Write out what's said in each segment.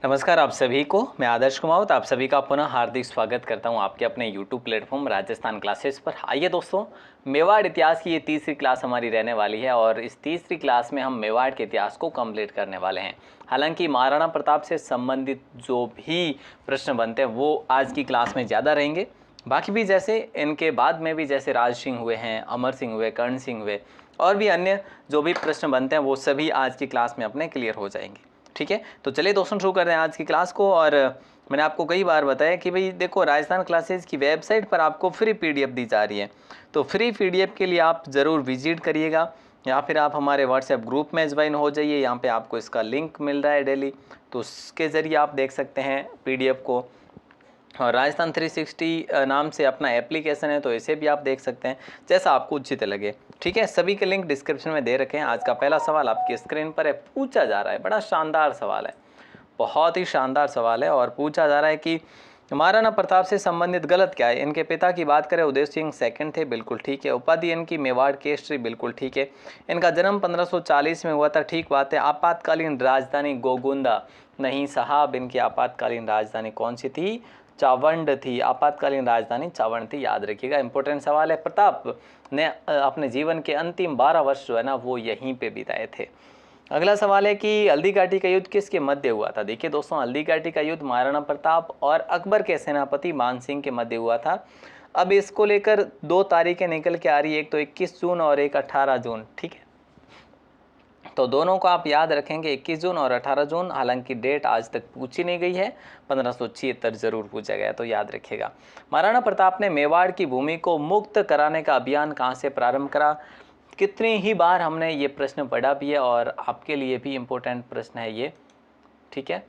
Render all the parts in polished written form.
नमस्कार आप सभी को। मैं आदर्श कुमावत आप सभी का पुनः हार्दिक स्वागत करता हूं आपके अपने YouTube प्लेटफॉर्म राजस्थान क्लासेस पर। आइए दोस्तों, मेवाड़ इतिहास की ये तीसरी क्लास हमारी रहने वाली है और इस तीसरी क्लास में हम मेवाड़ के इतिहास को कंप्लीट करने वाले हैं। हालांकि महाराणा प्रताप से संबंधित जो भी प्रश्न बनते हैं वो आज की क्लास में ज़्यादा रहेंगे। बाकी भी जैसे इनके बाद में भी जैसे राज सिंह हुए हैं, अमर सिंह हुए, कर्ण सिंह हुए और भी अन्य जो भी प्रश्न बनते हैं वो सभी आज की क्लास में अपने क्लियर हो जाएंगे। ठीक है, तो चलिए दोस्तों शुरू कर रहे हैं आज की क्लास को। और मैंने आपको कई बार बताया कि भाई देखो, राजस्थान क्लासेस की वेबसाइट पर आपको फ्री पीडीएफ दी जा रही है, तो फ्री पीडीएफ के लिए आप ज़रूर विजिट करिएगा या फिर आप हमारे व्हाट्सएप ग्रुप में ज्वाइन हो जाइए। यहाँ पे आपको इसका लिंक मिल रहा है डेली, तो उसके ज़रिए आप देख सकते हैं पीडीएफ को। और राजस्थान 360 नाम से अपना एप्लीकेशन है, तो इसे भी आप देख सकते हैं जैसा आपको उचित लगे। ठीक है, सभी के लिंक डिस्क्रिप्शन में दे रखे हैं। आज का पहला सवाल आपकी स्क्रीन पर है, पूछा जा रहा है, बड़ा शानदार सवाल है, बहुत ही शानदार सवाल है। और पूछा जा रहा है कि महाराणा प्रताप से संबंधित गलत क्या है। इनके पिता की बात करें, उदय सिंह सेकंड थे, बिल्कुल ठीक है। उपाधि इनकी मेवाड़ केसरी, बिल्कुल ठीक है। इनका जन्म 1540 में हुआ था, ठीक बात है। आपातकालीन राजधानी गोगुंदा, नहीं साहब, इनकी आपातकालीन राजधानी कौन सी थी? चावंड थी। आपातकालीन राजधानी चावंड थी, याद रखिएगा, इंपॉर्टेंट सवाल है। प्रताप ने अपने जीवन के अंतिम 12 वर्ष जो है ना वो यहीं पे बिताए थे। अगला सवाल है कि हल्दी घाटी का युद्ध किसके मध्य हुआ था। देखिए दोस्तों, हल्दी घाटी का युद्ध महाराणा प्रताप और अकबर के सेनापति मान सिंह के मध्य हुआ था। अब इसको लेकर दो तारीखें निकल के आ रही है, एक तो 21 जून और एक 18 जून। ठीक है, तो दोनों को आप याद रखेंगे, 21 जून और 18 जून। हालांकि डेट आज तक पूछी नहीं गई है, 1576 जरूर पूछा गया, तो याद रखिएगा। महाराणा प्रताप ने मेवाड़ की भूमि को मुक्त कराने का अभियान कहाँ से प्रारंभ करा। कितनी ही बार हमने ये प्रश्न पढ़ा भी है और आपके लिए भी इम्पोर्टेंट प्रश्न है ये। ठीक है,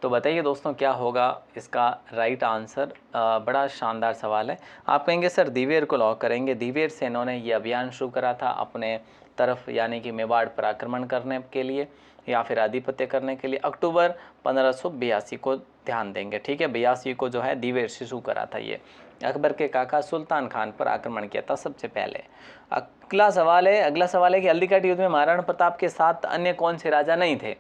तो बताइए दोस्तों क्या होगा इसका राइट आंसर। बड़ा शानदार सवाल है। आप कहेंगे सर दिवेर को लॉक करेंगे। दिवेर से इन्होंने ये अभियान शुरू करा था अपने तरफ, यानी कि मेवाड़ पर आक्रमण करने के लिए या फिर आधिपत्य करने के लिए। अक्टूबर 1582 को ध्यान देंगे। ठीक है, 82 को जो है दिवेर से शुरू करा था ये। अकबर के काका सुल्तान खान पर आक्रमण किया था सबसे पहले। अगला सवाल है कि हल्दी घाटी युद्ध में महाराणा प्रताप के साथ अन्य कौन से राजा नहीं थे।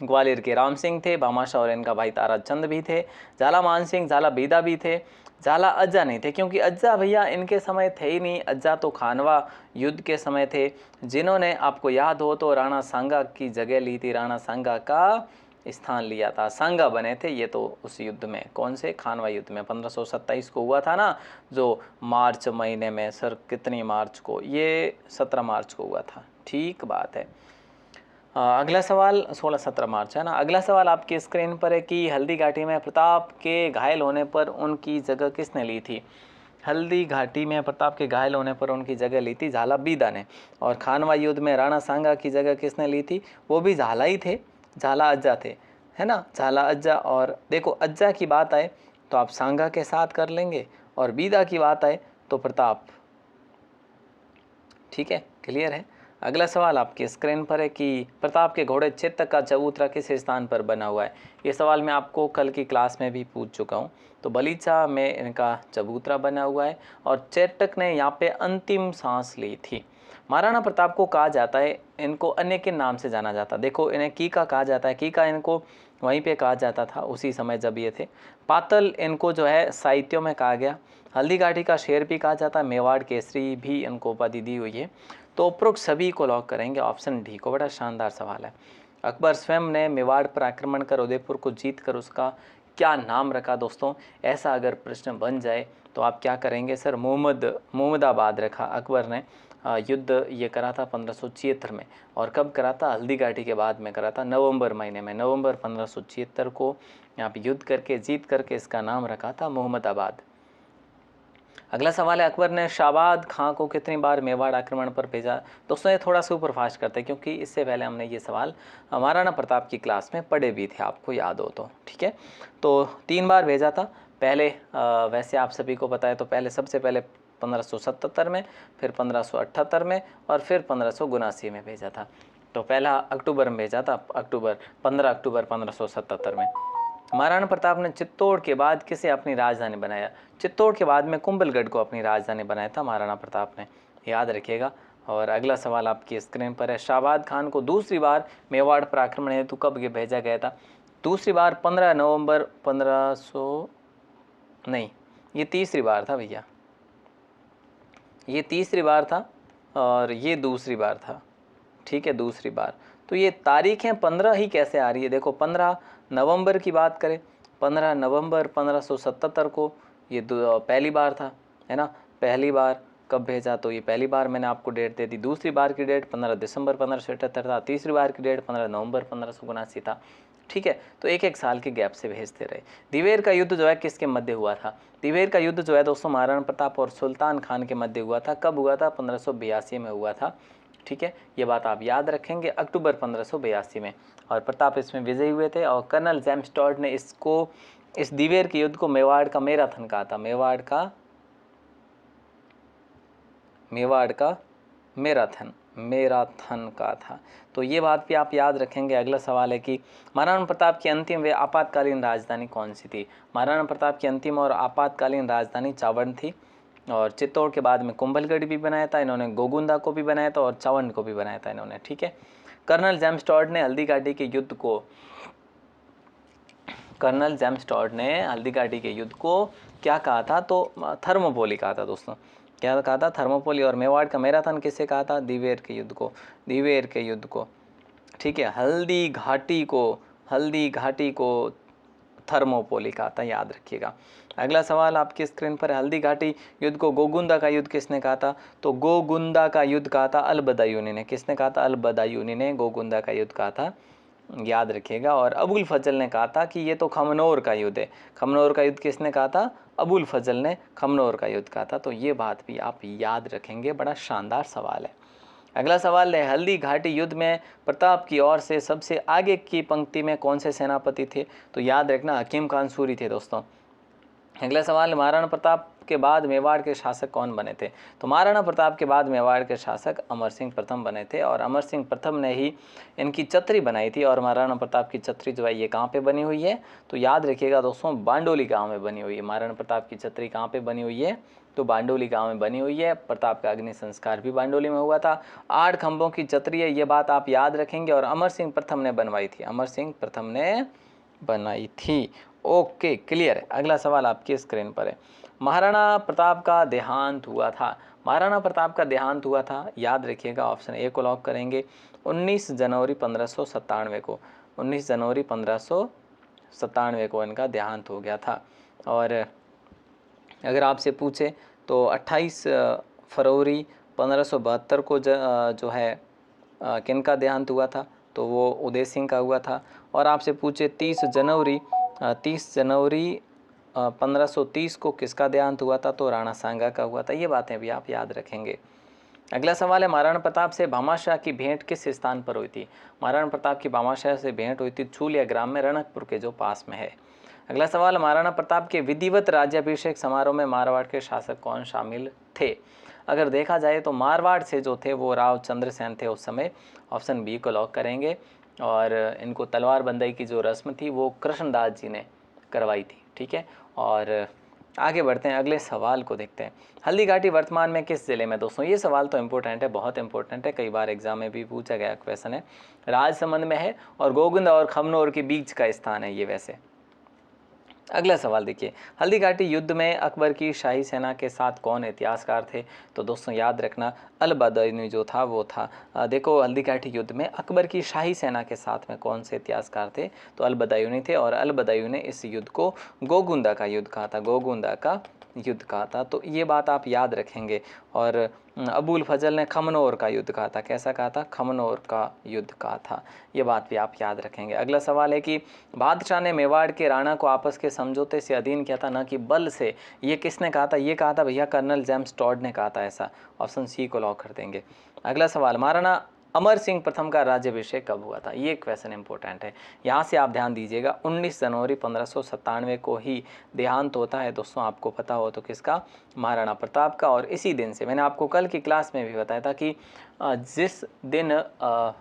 ग्वालियर के राम सिंह थे, भामाशाह और इनका भाई ताराचंद भी थे, झाला मान सिंह, झाला बीदा भी थे, झाला अज्जा नहीं थे, क्योंकि अज्जा भैया इनके समय थे ही नहीं। अज्जा तो खानवा युद्ध के समय थे, जिन्होंने आपको याद हो तो राणा सांगा की जगह ली थी, राणा सांगा का स्थान लिया था, सांगा बने थे ये तो उस युद्ध में। कौन से? खानवा युद्ध में 1527 को हुआ था ना, जो मार्च महीने में। सर कितनी मार्च को? ये 17 मार्च को हुआ था। ठीक बात है। अगला सवाल 16-17 मार्च है ना। अगला सवाल आपकी स्क्रीन पर है कि हल्दी घाटी में प्रताप के घायल होने पर उनकी जगह किसने ली थी। हल्दी घाटी में प्रताप के घायल होने पर उनकी जगह ली थी झाला बीदा ने। और खानवा युद्ध में राणा सांगा की जगह किसने ली थी? वो भी झाला ही थे, झाला अज्जा थे, है ना, झाला अज्जा। और देखो, अज्जा की बात आए तो आप सांगा के साथ कर लेंगे और बीदा की बात आए तो प्रताप। ठीक है, क्लियर है। अगला सवाल आपकी स्क्रीन पर है कि प्रताप के घोड़े चेतक का चबूतरा किस स्थान पर बना हुआ है। ये सवाल मैं आपको कल की क्लास में भी पूछ चुका हूँ। तो बलीचा में इनका चबूतरा बना हुआ है और चेतक ने यहाँ पे अंतिम सांस ली थी। महाराणा प्रताप को कहा जाता है, इनको अन्य किन नाम से जाना जाता है। देखो, इन्हें कीका कहा जाता है, कीका इनको वहीं पे कहा जाता था उसी समय जब ये थे। पातल इनको जो है साहित्यों में कहा गया। हल्दी घाटी का शेर भी कहा जाता है, मेवाड़ केसरी भी इनको उपाधि दी हुई है। तो उपरोक्त सभी को लॉक करेंगे, ऑप्शन डी को। बड़ा शानदार सवाल है। अकबर स्वयं ने मेवाड़ पर आक्रमण कर उदयपुर को जीत कर उसका क्या नाम रखा। दोस्तों, ऐसा अगर प्रश्न बन जाए तो आप क्या करेंगे? सर मोहम्मदाबाद रखा अकबर ने। युद्ध ये करा था 1576 में। और कब करा था? हल्दी घाटी के बाद में करा था, नवंबर महीने में, नवंबर 1576 को यहाँ पे युद्ध करके जीत करके इसका नाम रखा था मोहम्मदाबाद। अगला सवाल है, अकबर ने शाबाद खां को कितनी बार मेवाड़ आक्रमण पर भेजा। दोस्तों ये थोड़ा सुपर फास्ट करते हैं क्योंकि इससे पहले हमने ये सवाल महाराणा प्रताप की क्लास में पढ़े भी थे, आपको याद हो तो। ठीक है, तो 3 बार भेजा था पहले। वैसे आप सभी को पता है, तो पहले सबसे पहले 1577 में, फिर 1578 में और फिर 1579 में भेजा था। तो पहला अक्टूबर में भेजा था, 15 अक्टूबर 1577 में। महाराणा प्रताप ने चित्तौड़ के बाद किसे अपनी राजधानी बनाया। चित्तौड़ के बाद में कुंभलगढ़ को अपनी राजधानी बनाया था महाराणा प्रताप ने, याद रखिएगा। और अगला सवाल आपकी स्क्रीन पर है, शाहबाद खान को दूसरी बार मेवाड़ पर आक्रमण हेतु कब भेजा गया था? दूसरी बार 15 नवंबर 1500 नहीं, ये तीसरी बार था भैया, ये तीसरी बार था और ये दूसरी बार था, ठीक है, दूसरी बार। तो ये तारीखें 15 ही कैसे आ रही है? देखो 15 नवंबर की बात करें, 15 नवंबर 1577 को ये पहली बार था, है ना, पहली बार कब भेजा? तो ये पहली बार मैंने आपको डेट दे दी। दूसरी बार की डेट 15 दिसंबर 1578 था। तीसरी बार की डेट 15 नवंबर 1579 था, ठीक है। तो एक एक साल के गैप से भेजते रहे। दिवेर का युद्ध जो है किसके मध्य हुआ था? दिवेर का युद्ध जो है दोस्तों महाराणा प्रताप और सुल्तान खान के मध्य हुआ था। कब हुआ था? 1582 में हुआ था, ठीक है। ये बात आप याद रखेंगे, अक्टूबर 1582 में। और प्रताप इसमें विजयी हुए थे और कर्नल जेम्स टॉड ने इसको, इस दिवेर के युद्ध को मेवाड़ का मैराथन कहा था। मेवाड़ का मैराथन का था। तो ये बात भी आप याद रखेंगे। अगला सवाल है कि महाराणा प्रताप की अंतिम व आपातकालीन राजधानी कौन सी थी? महाराणा प्रताप की अंतिम और आपातकालीन राजधानी चावंड थी। और चित्तौड़ के बाद में कुंभलगढ़ भी बनाया था इन्होंने, गोगुंदा को भी बनाया था और चावंड को भी बनाया था इन्होंने, ठीक है। कर्नल जेम्स टॉड ने हल्दी घाटी के युद्ध को, कर्नल जेम्स टॉड ने हल्दी घाटी के युद्ध को क्या कहा था? तो थर्मोपोली कहा था दोस्तों। क्या कहा था? थर्मोपोली। और मेवाड़ का मैराथन किसे कहा था? दिवेर के युद्ध को, दिवेर के युद्ध को, ठीक है। हल्दी घाटी को थर्मोपोली कहा था, याद रखिएगा। अगला सवाल आपकी स्क्रीन पर, हल्दी घाटी युद्ध को गोगुंदा का युद्ध किसने कहा था? तो गोगुंदा का युद्ध कहा था अल-बदायूनी ने। किसने कहा था? अल-बदायूनी ने गोगुंदा का युद्ध कहा था, याद रखिएगा। और अबुल फजल ने कहा था कि ये तो खमनोर का युद्ध है। खमनोर का युद्ध किसने कहा था? अबुल फजल ने खमनोर का युद्ध कहा था। तो ये बात भी आप याद रखेंगे, बड़ा शानदार सवाल है। अगला सवाल है, हल्दी घाटी युद्ध में प्रताप की ओर से सबसे आगे की पंक्ति में कौन से सेनापति थे? तो याद रखना हकीम खान सूरी थे दोस्तों। अगला सवाल, महाराणा प्रताप के बाद मेवाड़ के शासक कौन बने थे? तो महाराणा प्रताप के बाद मेवाड़ के शासक अमर सिंह प्रथम बने थे और अमर सिंह प्रथम ने ही इनकी छतरी बनाई थी। और महाराणा प्रताप की छतरी जो है ये कहाँ पे बनी हुई है? तो याद रखिएगा दोस्तों, बांडोली गांव में बनी हुई है। महाराणा प्रताप की छतरी कहाँ पे बनी हुई है? तो बांडोली गांव में बनी हुई है। प्रताप का अग्नि संस्कार भी बांडोली में हुआ था। 8 खंभों की छतरी है, ये बात आप याद रखेंगे। और अमर सिंह प्रथम ने बनवाई थी, अमर सिंह प्रथम ने बनाई थी। ओके, क्लियर है। अगला सवाल आपकी स्क्रीन पर है, महाराणा प्रताप का देहांत हुआ था। महाराणा प्रताप का देहांत हुआ था, याद रखिएगा, ऑप्शन ए को लॉक करेंगे, 19 जनवरी 1597 को। 19 जनवरी 1597 को इनका देहांत हो गया था। और अगर आपसे पूछे तो 28 फरवरी 1572 को जो है किनका देहांत हुआ था? तो वो उदय सिंह का हुआ था। और आपसे पूछे 30 जनवरी 1530 को किसका देहांत हुआ था? तो राणा सांगा का हुआ था। ये बातें भी आप याद रखेंगे। अगला सवाल है, महाराणा प्रताप से भामाशाह की भेंट किस स्थान पर हुई थी? महाराणा प्रताप की भामाशाह से भेंट हुई थी छूलिया ग्राम में, रणकपुर के जो पास में है। अगला सवाल, महाराणा प्रताप के विधिवत राज्याभिषेक समारोह में मारवाड़ के शासक कौन शामिल थे? अगर देखा जाए तो मारवाड़ से जो थे वो राव चंद्रसेन थे उस समय, ऑप्शन बी को लॉक करेंगे। और इनको तलवार बंदाई की जो रस्म थी वो कृष्णदास जी ने करवाई थी, ठीक है। और आगे बढ़ते हैं, अगले सवाल को देखते हैं। हल्दी घाटी वर्तमान में किस जिले में? दोस्तों ये सवाल तो इम्पोर्टेंट है, बहुत इंपॉर्टेंट है, कई बार एग्जाम में भी पूछा गया क्वेश्चन है। राजसमंद में है और गोविंद और खमनोर के बीच का स्थान है ये वैसे। अगला सवाल देखिए, हल्दी घाटी युद्ध में अकबर की शाही सेना के साथ कौन इतिहासकार थे? तो दोस्तों याद रखना अल-बदायूनी जो था वो था। देखो हल्दी घाटी युद्ध में अकबर की शाही सेना के साथ में कौन से इतिहासकार थे? तो अल-बदायूनी थे। और अल-बदायूनी ने इस युद्ध को गोगुंदा का युद्ध कहा था, गोगुंदा का युद्ध कहा था। तो ये बात आप याद रखेंगे। और अबुल फजल ने खमनोर का युद्ध कहा था। कैसा कहा था? खमनोर का युद्ध कहा था। ये बात भी आप याद रखेंगे। अगला सवाल है कि बादशाह ने मेवाड़ के राणा को आपस के समझौते से अधीन किया था, न कि बल से। ये किसने कहा था? ये कहा था भैया कर्नल जेम्स टॉड ने कहा था ऐसा, ऑप्शन सी को लॉक कर देंगे। अगला सवाल, महाराणा अमर सिंह प्रथम का राज्याभिषेक कब हुआ था? ये क्वेश्चन इंपॉर्टेंट है, यहाँ से आप ध्यान दीजिएगा। 19 जनवरी 1597 को ही देहांत होता है दोस्तों, आपको पता हो तो किसका? महाराणा प्रताप का। और इसी दिन से मैंने आपको कल की क्लास में भी बताया था कि जिस दिन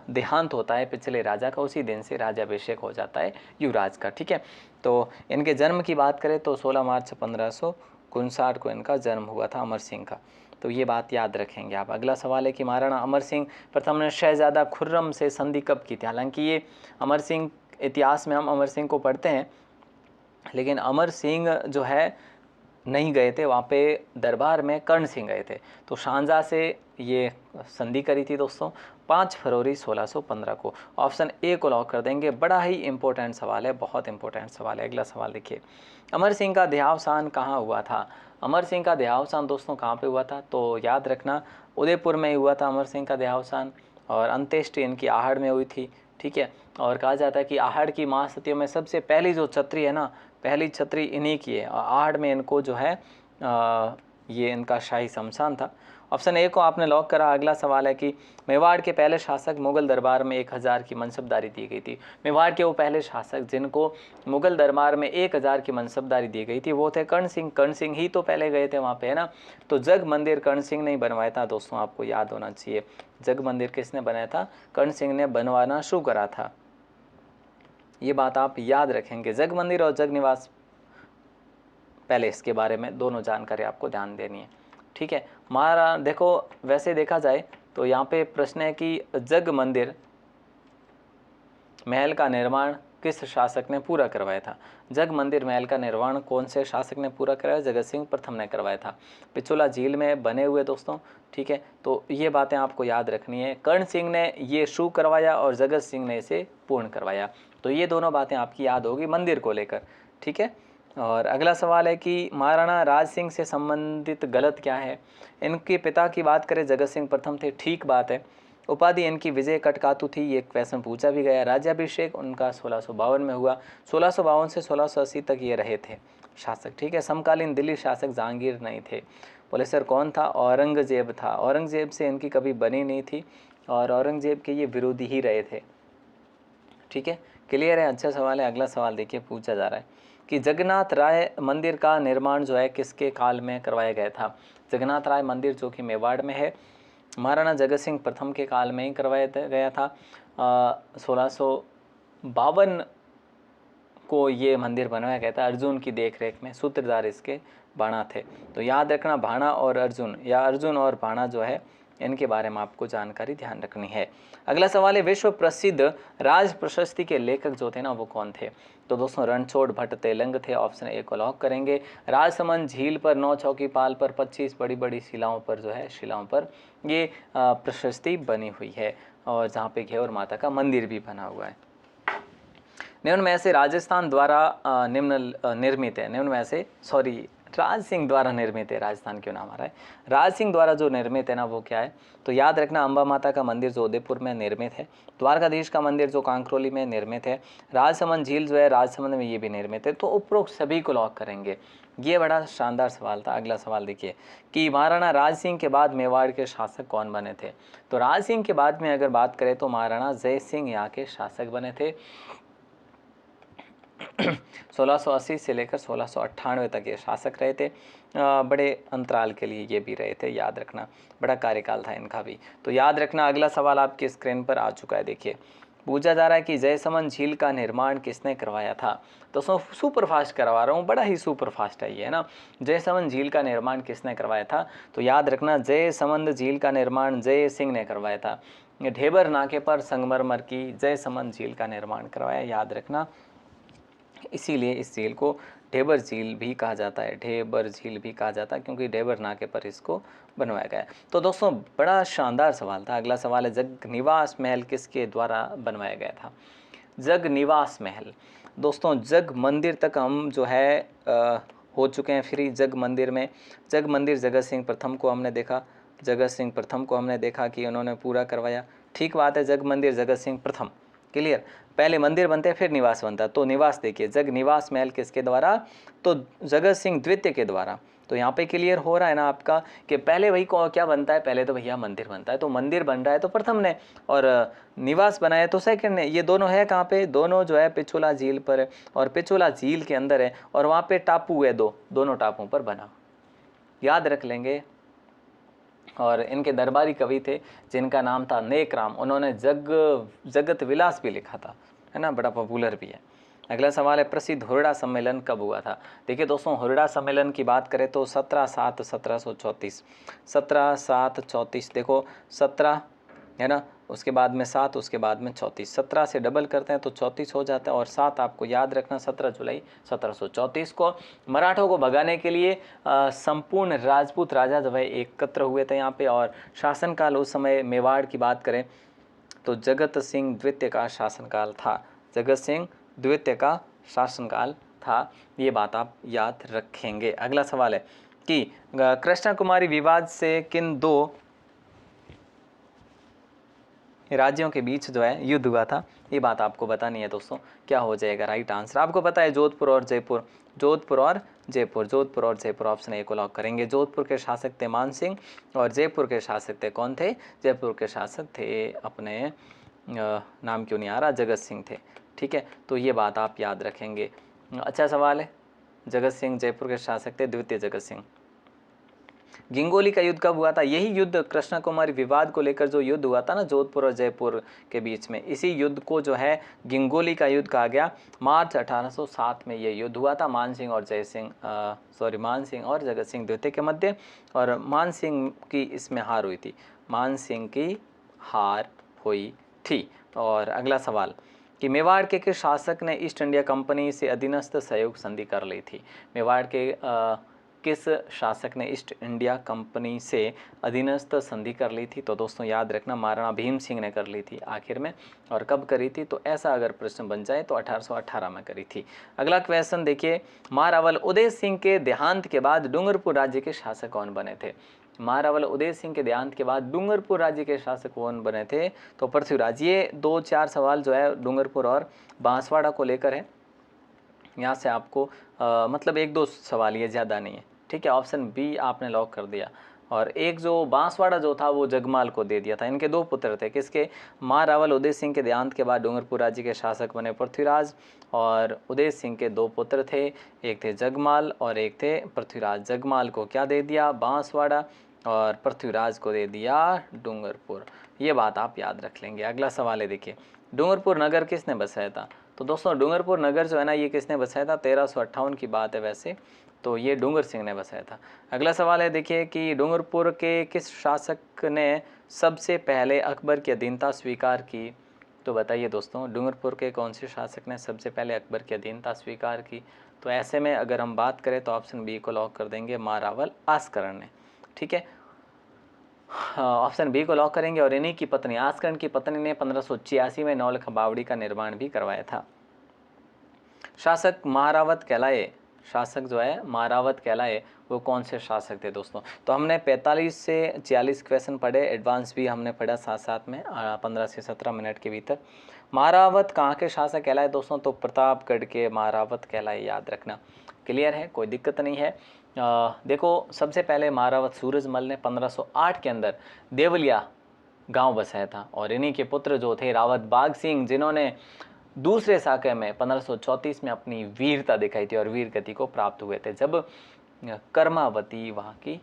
देहांत होता है पिछले राजा का, उसी दिन से राज्याभिषेक हो जाता है युवराज का, ठीक है। तो इनके जन्म की बात करें तो 16 मार्च 1559 को इनका जन्म हुआ था अमर सिंह का। तो ये बात याद रखेंगे आप। अगला सवाल है कि महाराणा अमर सिंह प्रथम ने शहजादा खुर्रम से संधि कब की थी। हालांकि ये अमर सिंह, इतिहास में हम अमर सिंह को पढ़ते हैं, लेकिन अमर सिंह जो है नहीं गए थे वहाँ पे, दरबार में कर्ण सिंह गए थे। तो शाहजहाँ से ये संधि करी थी दोस्तों 5 फरवरी 1615 को। ऑप्शन ए को लॉक कर देंगे। बड़ा ही इंपॉर्टेंट सवाल है, बहुत इंपॉर्टेंट सवाल है। अगला सवाल देखिए, अमर सिंह का देहावसान कहाँ हुआ था। अमर सिंह का देहावसान दोस्तों कहाँ पे हुआ था, तो याद रखना उदयपुर में ही हुआ था अमर सिंह का देहावसान, और अंत्येष्टि इनकी आहड़ में हुई थी। ठीक है, और कहा जाता है कि आहड़ की महासतियों में सबसे पहली जो छत्री है ना, पहली छत्री इन्हीं की है। आहड़ में इनको जो है ये इनका शाही शमशान था। ऑप्शन ए को आपने लॉक करा। अगला सवाल है कि मेवाड़ के पहले शासक मुगल दरबार में 1000 की मनसबदारी दी गई थी। मेवाड़ के वो पहले शासक जिनको मुगल दरबार में 1000 की मनसबदारी दी गई थी वो थे कर्ण सिंह। कर्ण सिंह ही तो पहले गए थे वहाँ पे, है ना। तो जग मंदिर कर्ण सिंह ने बनवाया था दोस्तों, आपको याद होना चाहिए। जग मंदिर किसने बनाया था, कर्ण सिंह ने बनवाना शुरू करा था। ये बात आप याद रखेंगे। जग मंदिर और जग निवास पैलेस के बारे में दोनों जानकारी आपको ध्यान देनी है। ठीक है, हमारा देखो वैसे देखा जाए तो यहाँ पे प्रश्न है कि जग मंदिर महल का निर्माण किस शासक ने पूरा करवाया था। जग मंदिर महल का निर्माण कौन से शासक ने पूरा कराया, जगत सिंह प्रथम ने करवाया था। पिछोला झील में बने हुए दोस्तों। ठीक है, तो ये बातें आपको याद रखनी है। कर्ण सिंह ने ये शुरू करवाया और जगत सिंह ने इसे पूर्ण करवाया। तो ये दोनों बातें आपकी याद होगी मंदिर को लेकर। ठीक है, और अगला सवाल है कि महाराणा राज सिंह से संबंधित गलत क्या है। इनके पिता की बात करें जगत सिंह प्रथम थे, ठीक बात है। उपाधि इनकी विजय कटकातु थी, ये क्वेश्चन पूछा भी गया। राज्याभिषेक उनका 1652 में हुआ। 1652 से 1680 तक ये रहे थे शासक। ठीक है, समकालीन दिल्ली शासक जहांगीर नहीं थे। पुलिसर कौन था, औरंगजेब था। औरंगजेब से इनकी कभी बनी नहीं थी और औरंगजेब के ये विरोधी ही रहे थे। ठीक है, क्लियर है, अच्छा सवाल है। अगला सवाल देखिए, पूछा जा रहा है कि जगन्नाथ राय मंदिर का निर्माण जो है किसके काल में करवाया गया था। जगन्नाथ राय मंदिर जो कि मेवाड़ में है, महाराणा जगत सिंह प्रथम के काल में ही करवाया गया था। 1652 को ये मंदिर बनवाया गया था। अर्जुन की देखरेख में, सूत्रधार इसके भाणा थे। तो याद रखना भाणा और अर्जुन, या अर्जुन और भाणा जो है इनके बारे में आपको जानकारी ध्यान रखनी है। अगला सवाल है, विश्व प्रसिद्ध राज प्रशस्ति के लेखक जो थे ना वो कौन थे। तो दोस्तों रणछोड़ भट्ट तेलंग थे। ऑप्शन ए को लॉक करेंगे। राजसमंद झील पर 9 चौकीपाल पर 25 बड़ी बड़ी शिलाओं पर जो है, शिलाओं पर ये प्रशस्ति बनी हुई है, और जहाँ पे घेवर माता का मंदिर भी बना हुआ है। निम्न में से राजस्थान द्वारा निर्मित है। निम्न में से राज सिंह द्वारा निर्मित है, राजस्थान क्यों नाम आ रहा है। राज सिंह द्वारा जो निर्मित है ना वो क्या है, तो याद रखना अंबा माता का मंदिर जो उदयपुर में निर्मित है। द्वारकाधीश का मंदिर जो कांकरोली में निर्मित है। राजसमंद झील जो है राजसमंद में ये भी निर्मित है। तो उपरोक्त सभी को लॉक करेंगे। ये बड़ा शानदार सवाल था। अगला सवाल देखिए कि महाराणा राज सिंह के बाद मेवाड़ के शासक कौन बने थे। तो राज सिंह के बाद में अगर बात करें तो महाराणा जय सिंह यहाँ के शासक बने थे। 1680 से लेकर 1698 तक ये शासक रहे थे। बड़े अंतराल के लिए ये भी रहे थे, याद रखना, बड़ा कार्यकाल था इनका भी। तो याद रखना। अगला सवाल आपकी स्क्रीन पर आ चुका है। देखिए, पूछा जा रहा है कि जयसमंद झील का निर्माण किसने करवाया था। तो सुपर फास्ट करवा रहा हूँ, बड़ा ही सुपर फास्ट है ये, है ना। जयसमंद झील का निर्माण किसने करवाया था, तो याद रखना जयसमंद झील का निर्माण जय सिंह ने करवाया था। ढेबर नाके पर संगमरमर की जयसमंद झील का निर्माण करवाया, याद रखना। इसीलिए इस झील को ढेबर झील भी कहा जाता है, ढेबर झील भी कहा जाता है, क्योंकि ढेबर नाके पर इसको बनवाया गया है। तो दोस्तों बड़ा शानदार सवाल था। अगला सवाल है, जग निवास महल किसके द्वारा बनवाया गया था। जग निवास महल दोस्तों, जग मंदिर तक हम जो है हो चुके हैं फ्री। जग मंदिर में, जग मंदिर जगत सिंह प्रथम को हमने देखा, जगत सिंह प्रथम को हमने देखा कि उन्होंने पूरा करवाया। ठीक बात है, जग मंदिर जगत सिंह प्रथम, क्लियर। पहले मंदिर बनते फिर निवास बनता। तो निवास देखिए, जग निवास महल किसके द्वारा, तो जगत सिंह द्वितीय के द्वारा। तो यहाँ पे क्लियर हो रहा है ना आपका कि पहले वही क्या बनता है, पहले तो भैया मंदिर बनता है। तो मंदिर बन रहा है तो प्रथम ने, और निवास बनाया तो सेकंड ने। ये दोनों है कहाँ पे, दोनों जो है पिछोला झील पर है, और पिछोला झील के अंदर है, और वहाँ पे टापू है, दोनों टापुओं पर बना, याद रख लेंगे। और इनके दरबारी कवि थे जिनका नाम था नेक राम। उन्होंने जगत विलास भी लिखा था, है ना, बड़ा पॉपुलर भी है। अगला सवाल है प्रसिद्ध हुरडा सम्मेलन कब हुआ था। देखिए दोस्तों, हुरडा सम्मेलन की बात करें तो 17/7/1734, 17/7/34। देखो 17 है ना, उसके बाद में 7, उसके बाद में 34, 17 से डबल करते हैं तो 34 हो जाता है। और 7 आपको याद रखना, 17 जुलाई 1734 को मराठों को भगाने के लिए संपूर्ण राजपूत राजा जो है एकत्र हुए थे यहाँ पे। और शासनकाल उस समय मेवाड़ की बात करें तो जगत सिंह द्वितीय का शासनकाल था। जगत सिंह द्वितीय का शासनकाल था, ये बात आप याद रखेंगे। अगला सवाल है कि कृष्णा कुमारी विवाद से किन दो राज्यों के बीच जो है युद्ध हुआ था, ये बात आपको बतानी है दोस्तों। क्या हो जाएगा राइट आंसर, आपको पता है जोधपुर और जयपुर, जोधपुर और जयपुर, जोधपुर और जयपुर, ऑप्शन ए को लॉक करेंगे। जोधपुर के शासक थे मान सिंह और जयपुर के शासक थे कौन थे, जयपुर के शासक थे अपने नाम क्यों नहीं आ रहा, जगत सिंह थे। ठीक है, तो ये बात आप याद रखेंगे। अच्छा सवाल है, जगत सिंह जयपुर के शासक थे, द्वितीय जगत सिंह। गिंगोली का युद्ध कब हुआ था, यही युद्ध कृष्णा कुमारी विवाद को लेकर जो युद्ध हुआ था ना जोधपुर और जयपुर के बीच में, इसी युद्ध को जो है गिंगोली का युद्ध कहा गया। मार्च 1807 में ये युद्ध हुआ था मान सिंह और मान सिंह और जगत सिंह द्वितीय के मध्य, और मान सिंह की इसमें हार हुई थी, मान सिंह की हार हुई थी। और अगला सवाल कि मेवाड़ के किस शासक ने ईस्ट इंडिया कंपनी से अधीनस्थ सहयोग संधि कर ली थी। मेवाड़ के किस शासक ने ईस्ट इंडिया कंपनी से अधीनस्थ संधि कर ली थी, तो दोस्तों याद रखना महाराणा भीम सिंह ने कर ली थी आखिर में। और कब करी थी, तो ऐसा अगर प्रश्न बन जाए तो 1818 में करी थी। अगला क्वेश्चन देखिए, महारावल उदय सिंह के देहांत के बाद डूंगरपुर राज्य के शासक कौन बने थे। महारावल उदय सिंह के देहांत के बाद डूंगरपुर राज्य के शासक कौन बने थे, तो पृथ्वीराज। ये 2-4 सवाल जो है डूंगरपुर और बांसवाड़ा को लेकर है, यहाँ से आपको मतलब 1-2 सवाल, ये ज़्यादा नहीं है। ठीक है, ऑप्शन बी आपने लॉक कर दिया। और एक जो बांसवाड़ा जो था वो जगमाल को दे दिया था। इनके 2 पुत्र थे, किसके, महारावल उदय सिंह के देहांत के बाद डूंगरपुर राज्य के शासक बने पृथ्वीराज, और उदय सिंह के 2 पुत्र थे, एक थे जगमाल और एक थे पृथ्वीराज। जगमाल को क्या दे दिया, बांसवाड़ा, और पृथ्वीराज को दे दिया डूंगरपुर। ये बात आप याद रख लेंगे। अगला सवाल है देखिए, डूंगरपुर नगर किसने बसाया था। तो दोस्तों डूंगरपुर नगर जो है ना, ये किसने बसाया था, 1358 की बात है वैसे, तो ये डूंगर सिंह ने बसाया था। अगला सवाल है देखिए कि डूंगरपुर के किस शासक ने सबसे पहले अकबर की अधीनता स्वीकार की। तो बताइए दोस्तों, डूंगरपुर के कौन से शासक ने सबसे पहले अकबर की अधीनता स्वीकार की। तो ऐसे में अगर हम बात करें तो ऑप्शन बी को लॉक कर देंगे, महारावल आस्करण ने। ठीक है, ऑप्शन बी को लॉक करेंगे। और इन्हीं की पत्नी, आस्करण की पत्नी ने 1586 में नौलखा बावड़ी का निर्माण भी करवाया था। शासक महारावत कहलाए, शासक जो है महारावत कहलाए, वो कौन से शासक थे दोस्तों। तो हमने 45 से 46 क्वेश्चन पढ़े, एडवांस भी हमने पढ़ा साथ साथ में 15 से 17 मिनट के भीतर। महारावत कहाँ के शासक कहलाए दोस्तों, तो प्रतापगढ़ के महारावत कहलाए, याद रखना। क्लियर है, कोई दिक्कत नहीं है। देखो सबसे पहले महारावत सूरजमल ने 1508 के अंदर देवलिया गांव बसाया था, और इन्हीं के पुत्र जो थे रावत बाघ सिंह, जिन्होंने दूसरे साके में 1534 में अपनी वीरता दिखाई थी और वीर गति को प्राप्त हुए थे, जब कर्मावती वहाँ की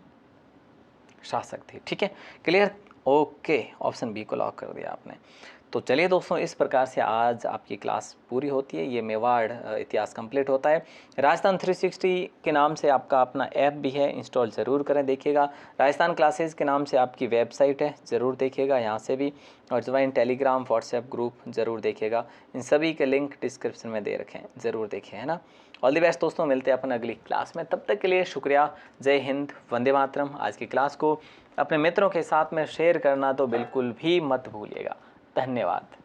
शासक थी। ठीक है, क्लियर, ओके, ऑप्शन बी को लॉक कर दिया आपने। तो चलिए दोस्तों, इस प्रकार से आज आपकी क्लास पूरी होती है, ये मेवाड़ इतिहास कंप्लीट होता है। राजस्थान 360 के नाम से आपका अपना ऐप भी है, इंस्टॉल ज़रूर करें, देखिएगा। राजस्थान क्लासेस के नाम से आपकी वेबसाइट है, ज़रूर देखिएगा यहाँ से भी। और ज्वाइन टेलीग्राम व्हाट्सएप ग्रुप ज़रूर देखिएगा, इन सभी के लिंक डिस्क्रिप्शन में दे रखे हैं, ज़रूर देखिए, है ना। ऑल द बेस्ट दोस्तों, मिलते हैं अपन अगली क्लास में, तब तक के लिए शुक्रिया। जय हिंद, वंदे मातरम। आज की क्लास को अपने मित्रों के साथ में शेयर करना तो बिल्कुल भी मत भूलिएगा। धन्यवाद।